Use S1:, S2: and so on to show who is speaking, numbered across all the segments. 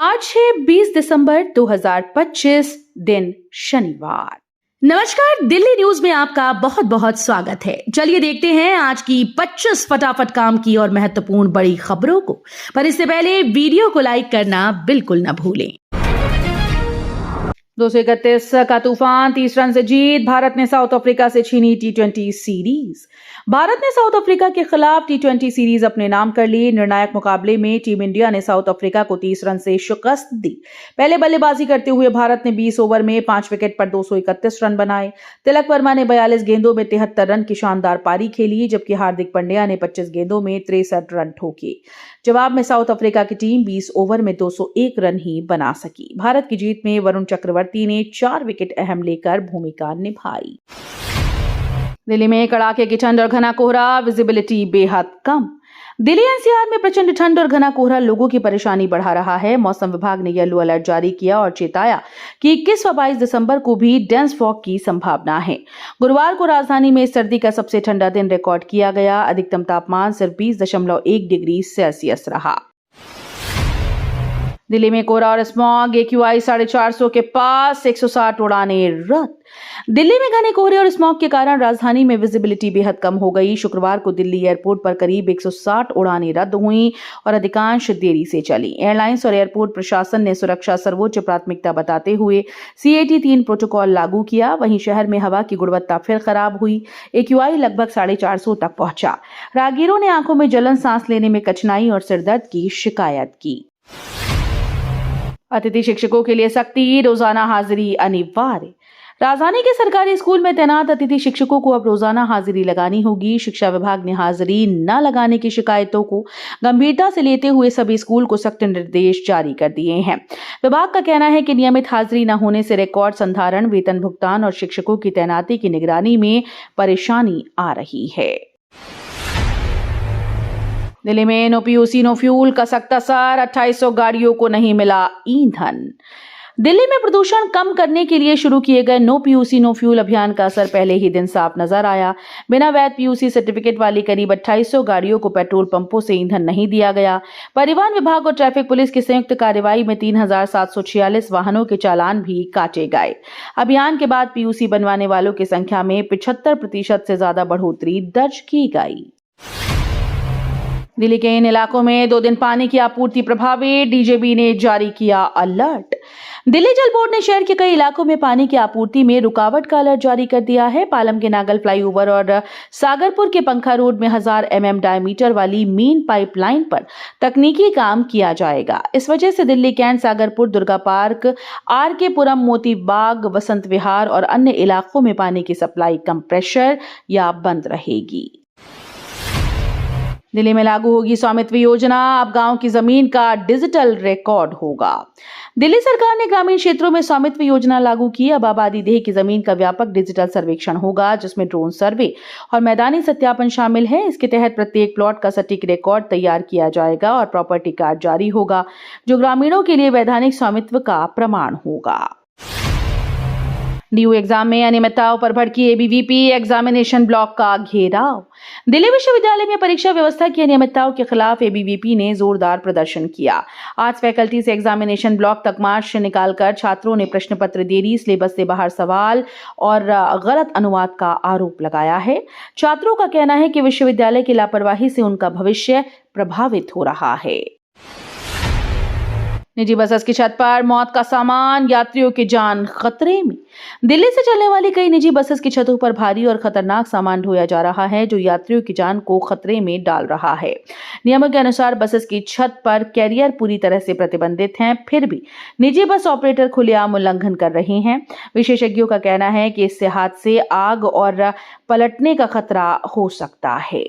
S1: आज है 20 दिसंबर 2025 दिन शनिवार। नमस्कार, दिल्ली न्यूज में आपका बहुत बहुत स्वागत है। चलिए देखते हैं आज की 25 फटाफट काम की और महत्वपूर्ण बड़ी खबरों को। पर इससे पहले वीडियो को लाइक करना बिल्कुल न भूलें। 231 का तूफान, 30 रन से जीत। भारत ने साउथ अफ्रीका से छीनी टी20 सीरीज। भारत ने साउथ अफ्रीका के खिलाफ टी20 सीरीज अपने नाम कर ली। निर्णायक मुकाबले में टीम इंडिया ने साउथ अफ्रीका को 30 रन से शिकस्त दी। पहले बल्लेबाजी करते हुए भारत ने 20 ओवर में 5 विकेट पर 231 रन बनाए। तिलक वर्मा ने 42 गेंदों में 73 रन की शानदार पारी खेली, जबकि हार्दिक पांड्या ने 25 गेंदों में 63 रन ठोके। जवाब में साउथ अफ्रीका की टीम 20 ओवर में 201 रन ही बना सकी। भारत की जीत में वरुण चक्रवर्ती ने 4 विकेट अहम लेकर भूमिका निभाई। दिल्ली में कड़ाके की ठंड और घना कोहरा, विजिबिलिटी बेहद कम। दिल्ली एनसीआर में प्रचंड ठंड और घना कोहरा लोगों की परेशानी बढ़ा रहा है। मौसम विभाग ने येलो अलर्ट जारी किया और चेताया कि 21 व 22 दिसंबर को भी डेंस फॉग की संभावना है। गुरुवार को राजधानी में सर्दी का सबसे ठंडा दिन रिकॉर्ड किया गया। अधिकतम तापमान सिर्फ 20.1 डिग्री सेल्सियस रहा। दिल्ली में कोहरा और स्मॉग, AQI 450 के पास, 160 उड़ानें रद्द। दिल्ली में घने कोहरे और स्मॉग के कारण राजधानी में विजिबिलिटी बेहद कम हो गई। शुक्रवार को दिल्ली एयरपोर्ट पर करीब 160 उड़ानें रद्द हुई और अधिकांश देरी से चली। एयरलाइंस और एयरपोर्ट प्रशासन ने सुरक्षा सर्वोच्च प्राथमिकता बताते हुए CAT-3 प्रोटोकॉल लागू किया। वहीं शहर में हवा की गुणवत्ता फिर खराब हुई। AQI लगभग 450 तक पहुंचा। राहगीरों ने आंखों में जलन, सांस लेने में कठिनाई और सिरदर्द की शिकायत की। अतिथि शिक्षकों के लिए सख्ती, रोजाना हाजिरी अनिवार्य। राजधानी के सरकारी स्कूल में तैनात अतिथि शिक्षकों को अब रोजाना हाजिरी लगानी होगी। शिक्षा विभाग ने हाजिरी न लगाने की शिकायतों को गंभीरता से लेते हुए सभी स्कूल को सख्त निर्देश जारी कर दिए हैं। विभाग का कहना है कि नियमित हाजिरी न होने से रिकॉर्ड संधारण, वेतन भुगतान और शिक्षकों की तैनाती की निगरानी में परेशानी आ रही है। दिल्ली में नो PUC नो फ्यूल का सख्त असर, 2800 गाड़ियों को नहीं मिला ईंधन। दिल्ली में प्रदूषण कम करने के लिए शुरू किए गए नो PUC नो फ्यूल अभियान का असर पहले ही दिन साफ नजर आया। बिना वैध PUC सर्टिफिकेट वाली करीब 2800 गाड़ियों को पेट्रोल पंपों से ईंधन नहीं दिया गया। परिवहन विभाग और ट्रैफिक पुलिस की संयुक्त कार्रवाई में 3746 वाहनों के चालान भी काटे गए। अभियान के बाद PUC बनवाने वालों की संख्या में 75% से ज्यादा बढ़ोतरी दर्ज की गई। दिल्ली के इन इलाकों में 2 दिन पानी की आपूर्ति प्रभावित, DJB ने जारी किया अलर्ट। दिल्ली जल बोर्ड ने शहर के कई इलाकों में पानी की आपूर्ति में रुकावट का अलर्ट जारी कर दिया है। पालम के नागल फ्लाईओवर और सागरपुर के पंखा रोड में 1000 mm डायमीटर वाली मेन पाइपलाइन पर तकनीकी काम किया जाएगा। इस वजह से Delhi Cantt, Sagarpur, Durga Park, RK Puram, Moti Bagh, Vasant Vihar और अन्य इलाकों में पानी की सप्लाई कम प्रेशर या बंद रहेगी। दिल्ली में लागू होगी स्वामित्व योजना, अब गांव की जमीन का डिजिटल रिकॉर्ड होगा। दिल्ली सरकार ने ग्रामीण क्षेत्रों में स्वामित्व योजना लागू की। अब आबादी देह की जमीन का व्यापक डिजिटल सर्वेक्षण होगा, जिसमें ड्रोन सर्वे और मैदानी सत्यापन शामिल है। इसके तहत प्रत्येक प्लॉट का सटीक रिकॉर्ड तैयार किया जाएगा और प्रॉपर्टी कार्ड जारी होगा, जो ग्रामीणों के लिए वैधानिक स्वामित्व का प्रमाण होगा। DU एग्जाम में अनियमितताओं पर भड़की ABVP, एग्जामिनेशन ब्लॉक का घेराव। दिल्ली विश्वविद्यालय में परीक्षा व्यवस्था की अनियमितताओं के खिलाफ ABVP ने जोरदार प्रदर्शन किया। आज फैकल्टी से एग्जामिनेशन ब्लॉक तक मार्च निकालकर छात्रों ने प्रश्न पत्र देरी, सिलेबस से बाहर सवाल और गलत अनुवाद का आरोप लगाया है। छात्रों का कहना है कि विश्वविद्यालय की लापरवाही से उनका भविष्य प्रभावित हो रहा है। निजी बसेस की छत पर मौत का सामान, यात्रियों की जान खतरे में। दिल्ली से चलने वाली कई निजी बसेस की छतों पर भारी और खतरनाक सामान ढोया जा रहा है, जो यात्रियों की जान को खतरे में डाल रहा है। नियमों के अनुसार बसेस की छत पर कैरियर पूरी तरह से प्रतिबंधित हैं, फिर भी निजी बस ऑपरेटर खुलेआम उल्लंघन कर रहे हैं। विशेषज्ञों का कहना है कि इससे हादसे, आग और पलटने का खतरा हो सकता है।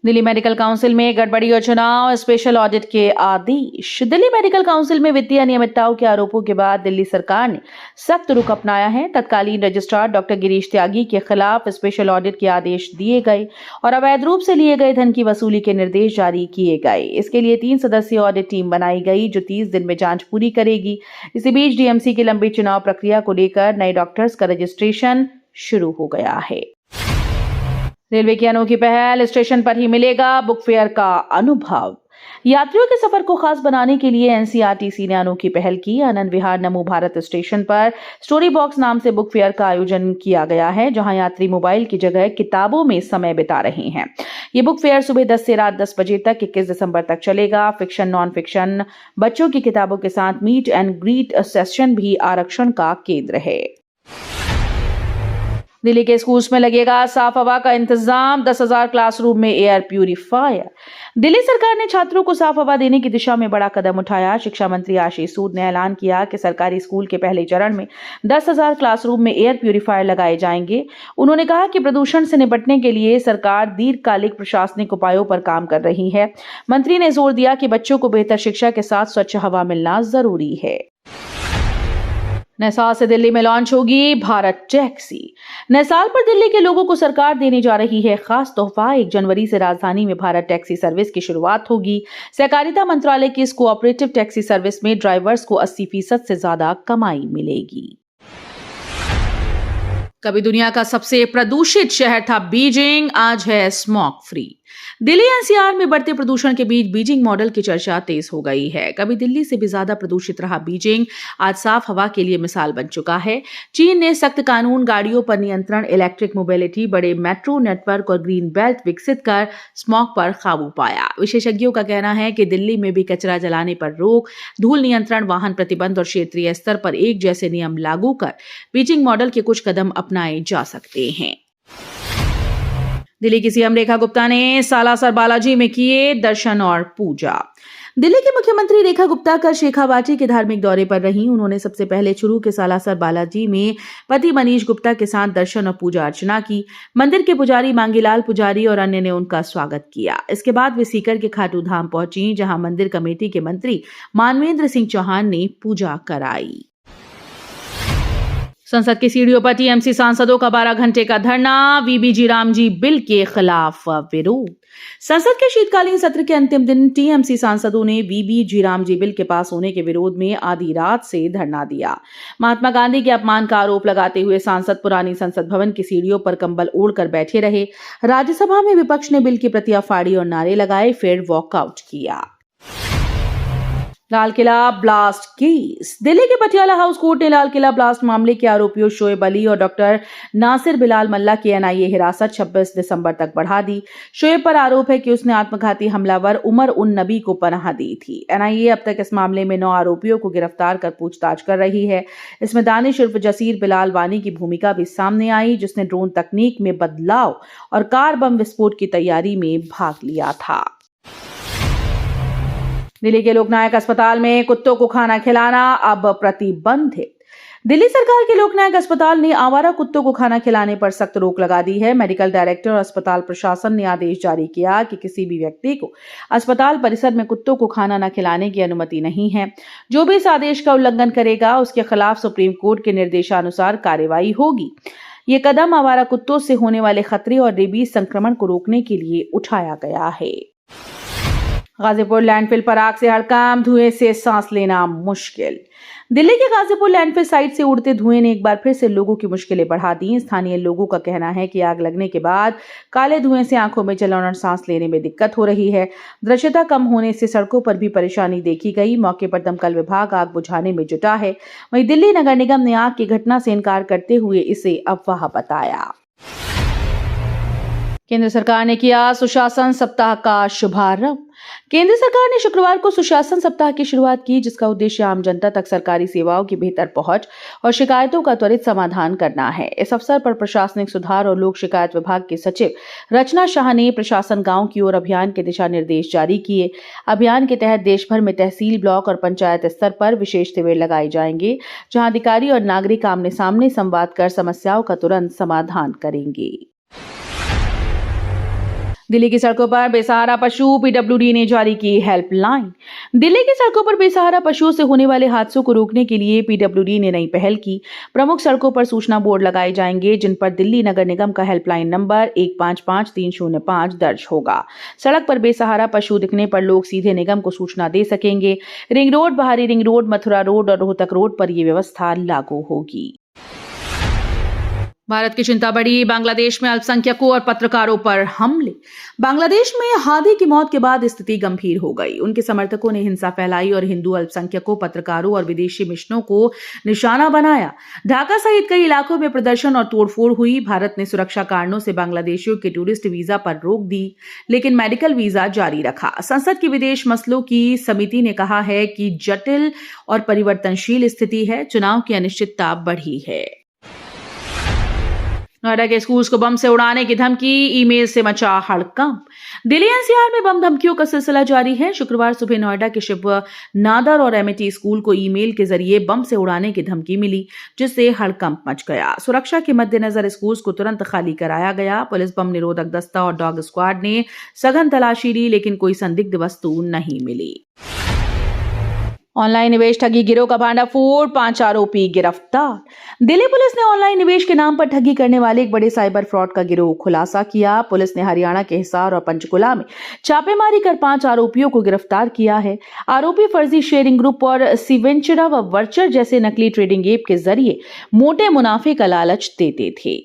S1: दिल्ली मेडिकल काउंसिल में गड़बड़ी और चुनाव, स्पेशल ऑडिट के आदेश। दिल्ली मेडिकल काउंसिल में वित्तीय अनियमितताओं के आरोपों के बाद दिल्ली सरकार ने सख्त रुख अपनाया है। तत्कालीन रजिस्ट्रार डॉक्टर गिरीश त्यागी के खिलाफ स्पेशल ऑडिट के आदेश दिए गए और अवैध रूप से लिए गए धन की वसूली के निर्देश जारी किए गए। इसके लिए 3 सदस्यीय ऑडिट टीम बनाई गई, जो 30 दिन में जांच पूरी करेगी। इसी बीच DMC की लंबी चुनाव प्रक्रिया को लेकर नए डॉक्टर्स का रजिस्ट्रेशन शुरू हो गया है। रेलवे की अनोखी पहल, स्टेशन पर ही मिलेगा बुक फेयर का अनुभव। यात्रियों के सफर को खास बनाने के लिए एनसीआरटीसी ने अनोखी पहल की। आनंद विहार नमो भारत स्टेशन पर स्टोरी बॉक्स नाम से बुक फेयर का आयोजन किया गया है, जहां यात्री मोबाइल की जगह किताबों में समय बिता रहे हैं। ये बुक फेयर सुबह 10 से रात 10 बजे तक 21 दिसंबर तक चलेगा। फिक्शन, नॉन फिक्शन, बच्चों की किताबों के साथ मीट एंड ग्रीट सेशन भी आरक्षण का केंद्र है। दिल्ली के स्कूल्स में लगेगा साफ हवा का इंतजाम, 10,000 क्लासरूम में एयर प्यूरिफायर। दिल्ली सरकार ने छात्रों को साफ हवा देने की दिशा में बड़ा कदम उठाया। शिक्षा मंत्री आशीष सूद ने ऐलान किया कि सरकारी स्कूल के पहले चरण में 10,000 क्लासरूम में एयर प्यूरिफायर लगाए जाएंगे। उन्होंने कहा कि प्रदूषण से निपटने के लिए सरकार दीर्घकालिक प्रशासनिक उपायों पर काम कर रही है। मंत्री ने जोर दिया कि बच्चों को बेहतर शिक्षा के साथ स्वच्छ हवा मिलना जरूरी है। नए साल से दिल्ली में लॉन्च होगी भारत टैक्सी। नए साल पर दिल्ली के लोगों को सरकार देने जा रही है खास तोहफा। 1 जनवरी से राजधानी में भारत टैक्सी सर्विस की शुरुआत होगी। सहकारिता मंत्रालय की इस कोऑपरेटिव टैक्सी सर्विस में ड्राइवर्स को 80% से ज्यादा कमाई मिलेगी। कभी दुनिया का सबसे प्रदूषित शहर था बीजिंग, आज है स्मॉग फ्री। दिल्ली एनसीआर में बढ़ते प्रदूषण के बीच बीजिंग मॉडल की चर्चा तेज हो गई है। कभी दिल्ली से भी ज्यादा प्रदूषित रहा बीजिंग आज साफ हवा के लिए मिसाल बन चुका है। चीन ने सख्त कानून, गाड़ियों पर नियंत्रण, इलेक्ट्रिक मोबिलिटी, बड़े मेट्रो नेटवर्क और ग्रीन बेल्ट विकसित कर स्मॉग पर काबू पाया। विशेषज्ञों का कहना है कि दिल्ली में भी कचरा जलाने पर रोक, धूल नियंत्रण, वाहन प्रतिबंध और क्षेत्रीय स्तर पर एक जैसे नियम लागू कर बीजिंग मॉडल के कुछ कदम अपनाए जा सकते हैं। दिल्ली की सीएम रेखा गुप्ता ने सालासर बालाजी में किए दर्शन और पूजा। दिल्ली की मुख्यमंत्री रेखा गुप्ता कल शेखावाटी के धार्मिक दौरे पर रहीं। उन्होंने सबसे पहले चुरू के सालासर बालाजी में पति मनीष गुप्ता के साथ दर्शन और पूजा अर्चना की। मंदिर के पुजारी मांगीलाल पुजारी और अन्य ने उनका स्वागत किया। इसके बाद वे सीकर के खाटू धाम पहुंची, जहां मंदिर कमेटी के मंत्री मानवेंद्र सिंह चौहान ने पूजा कराई। संसद की सीढ़ियों पर टीएमसी सांसदों का 12 घंटे का धरना, वीबीजी रामजी बिल के खिलाफ विरोध। संसद के शीतकालीन सत्र के अंतिम दिन टीएमसी सांसदों ने वीबीजी रामजी बिल के पास होने के विरोध में आधी रात से धरना दिया। महात्मा गांधी के अपमान का आरोप लगाते हुए सांसद पुरानी संसद भवन की सीढ़ियों पर कंबल ओढ़कर बैठे रहे। राज्यसभा में विपक्ष ने बिल की प्रतियां फाड़ी और नारे लगाए, फिर वॉकआउट किया। Lal Qila blast case. दिल्ली के पटियाला हाउस कोर्ट ने लाल किला ब्लास्ट मामले के आरोपियों शोएब अली और डॉक्टर नासिर बिलाल मल्ला की एनआईए हिरासत 26 दिसंबर तक बढ़ा दी। शोएब पर आरोप है कि उसने आत्मघाती हमलावर उमर उन नबी को पनाह दी थी। एनआईए अब तक इस मामले में 9 आरोपियों को गिरफ्तार कर पूछताछ कर रही है। इसमें दानिश उर्फ जसीर बिलाल वानी की भूमिका भी सामने आई, जिसने ड्रोन तकनीक में बदलाव और कार बम विस्फोट की तैयारी में भाग लिया था। दिल्ली के लोकनायक अस्पताल में कुत्तों को खाना खिलाना अब प्रतिबंधित। दिल्ली सरकार के लोकनायक अस्पताल ने आवारा कुत्तों को खाना खिलाने पर सख्त रोक लगा दी है। मेडिकल डायरेक्टर और अस्पताल प्रशासन ने आदेश जारी किया कि किसी भी व्यक्ति को अस्पताल परिसर में कुत्तों को खाना न खिलाने की अनुमति नहीं है। जो भी इस आदेश का उल्लंघन करेगा, उसके खिलाफ सुप्रीम कोर्ट के निर्देशानुसार कार्रवाई होगी। ये कदम आवारा कुत्तों से होने वाले खतरे और रेबीज संक्रमण को रोकने के लिए उठाया गया है। गाजीपुर लैंडफिल पर आग से हड़कंप, धुएं से सांस लेना मुश्किल। दिल्ली के गाजीपुर लैंडफिल साइट से उड़ते धुएं ने एक बार फिर से लोगों की मुश्किलें बढ़ा दी। स्थानीय लोगों का कहना है कि आग लगने के बाद काले धुएं से आंखों में जलन और सांस लेने में दिक्कत हो रही है। दृश्यता कम होने से सड़कों पर भी परेशानी देखी गई। मौके पर दमकल विभाग आग बुझाने में जुटा है। वहीं दिल्ली नगर निगम ने आग की घटना से इनकार करते हुए इसे अफवाह बताया। केंद्र सरकार ने किया सुशासन सप्ताह का शुभारंभ। केंद्र सरकार ने शुक्रवार को सुशासन सप्ताह की शुरुआत की, जिसका उद्देश्य आम जनता तक सरकारी सेवाओं की बेहतर पहुंच और शिकायतों का त्वरित समाधान करना है। इस अवसर पर प्रशासनिक सुधार और लोक शिकायत विभाग के सचिव रचना शाह ने प्रशासन गांव की ओर अभियान के दिशा निर्देश जारी किए। अभियान के तहत देश भर में तहसील, ब्लॉक और पंचायत स्तर पर विशेष शिविर लगाए जाएंगे, जहां अधिकारी और नागरिक आमने सामने संवाद कर समस्याओं का तुरंत समाधान करेंगे। दिल्ली की सड़कों पर बेसहारा पशु, पीडब्ल्यूडी ने जारी की हेल्पलाइन। दिल्ली की सड़कों पर बेसहारा पशुओं से होने वाले हादसों को रोकने के लिए पीडब्ल्यूडी ने नई पहल की। प्रमुख सड़कों पर सूचना बोर्ड लगाए जाएंगे, जिन पर दिल्ली नगर निगम का हेल्पलाइन नंबर 155305 दर्ज होगा। सड़क पर बेसहारा पशु दिखने पर लोग सीधे निगम को सूचना दे सकेंगे। रिंग रोड, बाहरी रिंग रोड, मथुरा रोड और रोहतक रोड पर यह व्यवस्था लागू होगी। भारत की चिंता बढ़ी, बांग्लादेश में अल्पसंख्यकों और पत्रकारों पर हमले। बांग्लादेश में हादी की मौत के बाद स्थिति गंभीर हो गई। उनके समर्थकों ने हिंसा फैलाई और हिंदू अल्पसंख्यकों, पत्रकारों और विदेशी मिशनों को निशाना बनाया। ढाका सहित कई इलाकों में प्रदर्शन और तोड़फोड़ हुई। भारत ने सुरक्षा कारणों से बांग्लादेशियों के टूरिस्ट वीजा पर रोक दी, लेकिन मेडिकल वीजा जारी रखा। संसद की विदेश मसलों की समिति ने कहा है कि जटिल और परिवर्तनशील स्थिति है, चुनाव की अनिश्चितता बढ़ी है। नोएडा के स्कूल्स को बम से उड़ाने की धमकी, ईमेल से मचा हड़कंप। दिल्ली एनसीआर में बम धमकियों का सिलसिला जारी है। शुक्रवार सुबह नोएडा के शिव नादर और एमिटी स्कूल को ईमेल के जरिए बम से उड़ाने की धमकी मिली, जिससे हड़कंप मच गया। सुरक्षा के मद्देनजर स्कूल्स को तुरंत खाली कराया गया। पुलिस, बम निरोधक दस्ता और डॉग स्क्वाड ने सघन तलाशी ली, लेकिन कोई संदिग्ध वस्तु नहीं मिली। ऑनलाइन निवेश ठगी गिरोह का भांडाफोड़, 5 आरोपी गिरफ्तार। दिल्ली पुलिस ने ऑनलाइन निवेश के नाम पर ठगी करने वाले एक बड़े साइबर फ्रॉड का गिरोह खुलासा किया। पुलिस ने हरियाणा के हिसार और पंचकुला में छापेमारी कर 5 आरोपियों को गिरफ्तार किया है। आरोपी फर्जी शेयरिंग ग्रुप और सीवेंचरा व वर्चर जैसे नकली ट्रेडिंग ऐप के जरिए मोटे मुनाफे का लालच देते थे।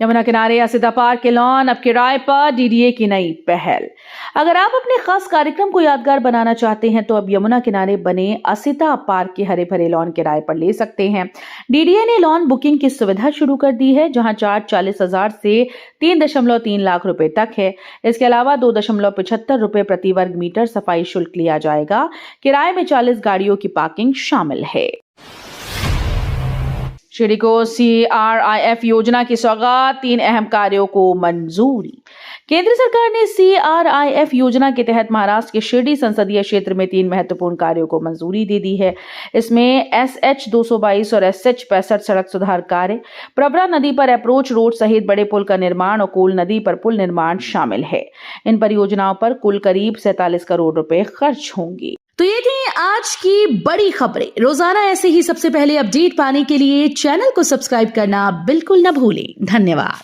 S1: यमुना किनारे असिता पार्क के लॉन अब किराए पर, डीडीए की नई पहल। अगर आप अपने खास कार्यक्रम को यादगार बनाना चाहते हैं तो अब यमुना किनारे बने असिता पार्क के हरे भरे लॉन किराए पर ले सकते हैं। डीडीए ने लॉन बुकिंग की सुविधा शुरू कर दी है, जहां चार्ज 40,000 से 3.3 लाख रुपए तक है। इसके अलावा 2.75 रुपए प्रति वर्ग मीटर सफाई शुल्क लिया जाएगा। किराए में 40 गाड़ियों की पार्किंग शामिल है। शिरडी को CRIF योजना की सौगात, 3 अहम कार्यों को मंजूरी। केंद्र सरकार ने CRIF योजना के तहत महाराष्ट्र के शिरडी संसदीय क्षेत्र में 3 महत्वपूर्ण कार्यों को मंजूरी दे दी है। इसमें SH 222 और SH 65 सड़क सुधार कार्य, प्रवरा नदी पर अप्रोच रोड सहित बड़े पुल का निर्माण और कोल नदी पर पुल निर्माण शामिल है। इन परियोजनाओं पर कुल करीब 47 करोड़ रुपए खर्च होंगे। तो ये थी आज की बड़ी खबरें। रोजाना ऐसे ही सबसे पहले अपडेट पाने के लिए चैनल को सब्सक्राइब करना बिल्कुल न भूलें। धन्यवाद।